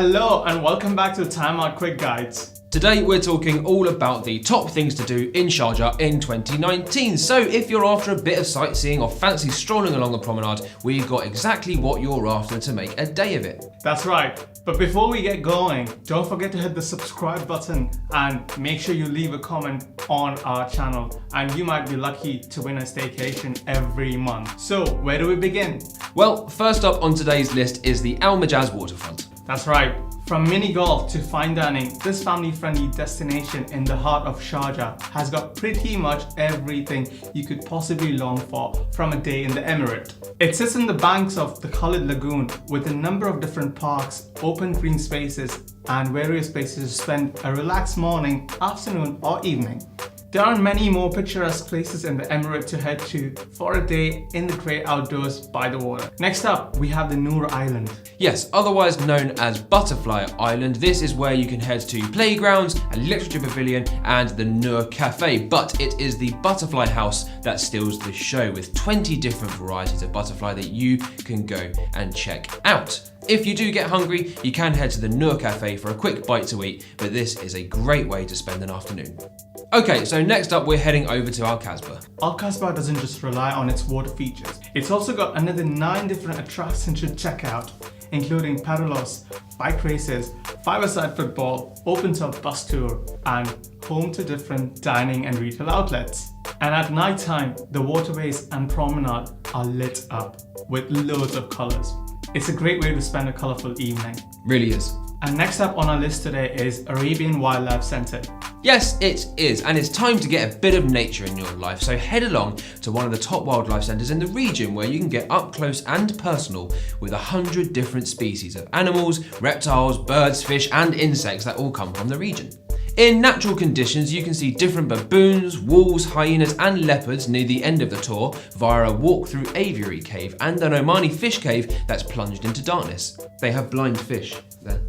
Hello and welcome back to Time Out Quick Guides. Today we're talking all about the top things to do in Sharjah in 2019. So if you're after a bit of sightseeing or fancy strolling along a promenade, we've got exactly what you're after to make a day of it. That's right. But before we get going, don't forget to hit the subscribe button and make sure you leave a comment on our channel and you might be lucky to win a staycation every month. So where do we begin? Well, first up on today's list is the Majaz waterfront. That's right. From mini golf to fine dining, this family-friendly destination in the heart of Sharjah has got pretty much everything you could possibly long for from a day in the emirate. It sits in the banks of the Khalid Lagoon with a number of different parks, open green spaces, and various places to spend a relaxed morning, afternoon, or evening. There are many more picturesque places in the emirate to head to for a day in the great outdoors by the water. Next up, we have the Noor Island. Yes, otherwise known as Butterfly Island, this is where you can head to playgrounds, a literature pavilion, and the Noor Cafe. But it is the butterfly house that steals the show, with 20 different varieties of butterfly that you can go and check out. If you do get hungry, you can head to the Noor Cafe for a quick bite to eat, but this is a great way to spend an afternoon. Okay, so next up we're heading over to Al-Kasbah. Al-Kasbah doesn't just rely on its water features. It's also got another 9 different attractions to check out, including paddles, bike races, five-a-side football, open-top bus tour, and home to different dining and retail outlets. And at night time, the waterways and promenade are lit up with loads of colours. It's a great way to spend a colourful evening. Really is. And next up on our list today is Arabian Wildlife Centre. Yes, it is, and it's time to get a bit of nature in your life, so head along to one of the top wildlife centres in the region where you can get up close and personal with 100 different species of animals, reptiles, birds, fish and insects that all come from the region. In natural conditions, you can see different baboons, wolves, hyenas and leopards near the end of the tour via a walk-through aviary cave and an Omani fish cave that's plunged into darkness. They have blind fish there.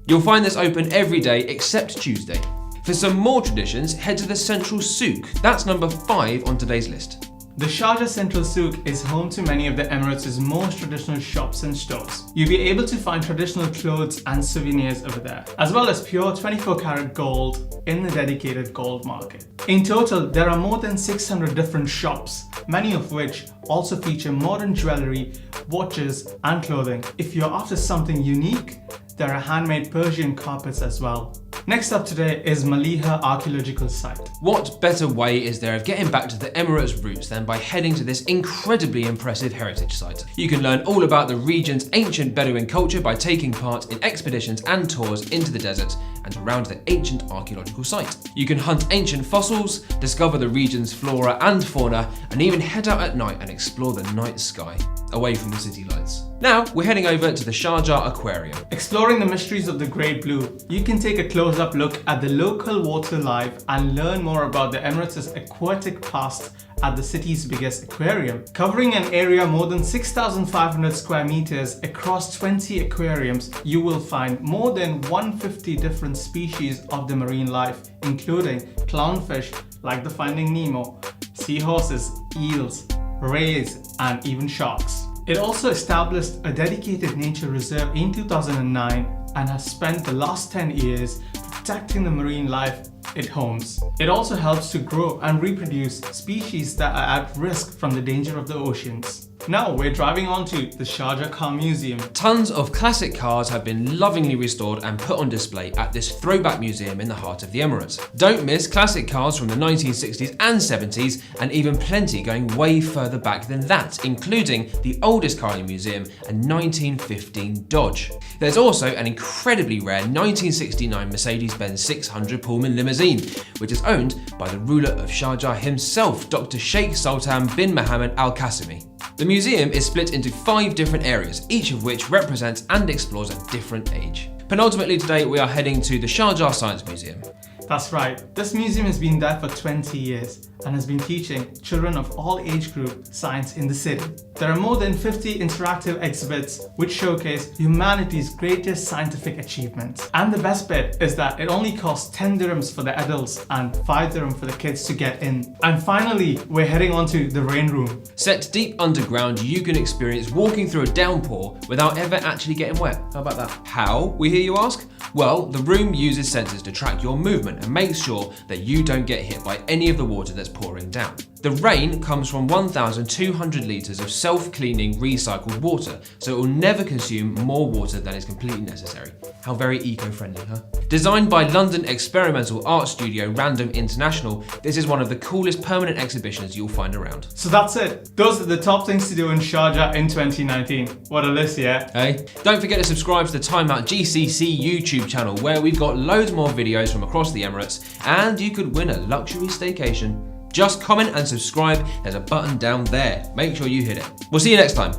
You'll find this open every day except Tuesday. For some more traditions, head to the Central Souk. That's number 5 on today's list. The Sharjah Central Souk is home to many of the Emirates' most traditional shops and stores. You'll be able to find traditional clothes and souvenirs over there, as well as pure 24-karat gold in the dedicated gold market. In total, there are more than 600 different shops, many of which also feature modern jewellery, watches and clothing. If you're after something unique, there are handmade Persian carpets as well. Next up today is Mleiha Archaeological Site. What better way is there of getting back to the Emirates' roots than by heading to this incredibly impressive heritage site? You can learn all about the region's ancient Bedouin culture by taking part in expeditions and tours into the desert and around the ancient archaeological site. You can hunt ancient fossils, discover the region's flora and fauna, and even head out at night and explore the night sky, away from the city lights. Now, we're heading over to the Sharjah Aquarium. Exploring the mysteries of the Great Blue, you can take a close-up look at the local water life and learn more about the Emirates' aquatic past at the city's biggest aquarium. Covering an area more than 6,500 square meters across 20 aquariums, you will find more than 150 different species of the marine life, including clownfish like the Finding Nemo, seahorses, eels, rays, and even sharks. It also established a dedicated nature reserve in 2009 and has spent the last 10 years protecting the marine life it homes. It also helps to grow and reproduce species that are at risk from the danger of the oceans. Now we're driving on to the Sharjah Car Museum. Tons of classic cars have been lovingly restored and put on display at this throwback museum in the heart of the Emirates. Don't miss classic cars from the 1960s and 70s, and even plenty going way further back than that, including the oldest car in the museum, a 1915 Dodge. There's also an incredibly rare 1969 Mercedes-Benz 600 Pullman limousine, which is owned by the ruler of Sharjah himself, Dr. Sheikh Sultan bin Mohammed Al Qasimi. The museum is split into 5 different areas, each of which represents and explores a different age. Penultimately today, we are heading to the Sharjah Science Museum. That's right, this museum has been there for 20 years and has been teaching children of all age groups science in the city. There are more than 50 interactive exhibits which showcase humanity's greatest scientific achievements. And the best bit is that it only costs 10 dirhams for the adults and 5 dirhams for the kids to get in. And finally, we're heading on to the rain room. Set deep underground, you can experience walking through a downpour without ever actually getting wet. How about that? How, we hear you ask? Well, the room uses sensors to track your movement and makes sure that you don't get hit by any of the water that's pouring down. The rain comes from 1,200 litres of self-cleaning recycled water, so it will never consume more water than is completely necessary. How very eco-friendly, huh? Designed by London experimental art studio Random International, this is one of the coolest permanent exhibitions you'll find around. So that's it. Those are the top things to do in Sharjah in 2019. What a list, yeah? Hey, don't forget to subscribe to the Time Out GCC YouTube channel where we've got loads more videos from across the Emirates and you could win a luxury staycation. Just comment and subscribe, there's a button down there. Make sure you hit it. We'll see you next time.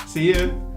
See you.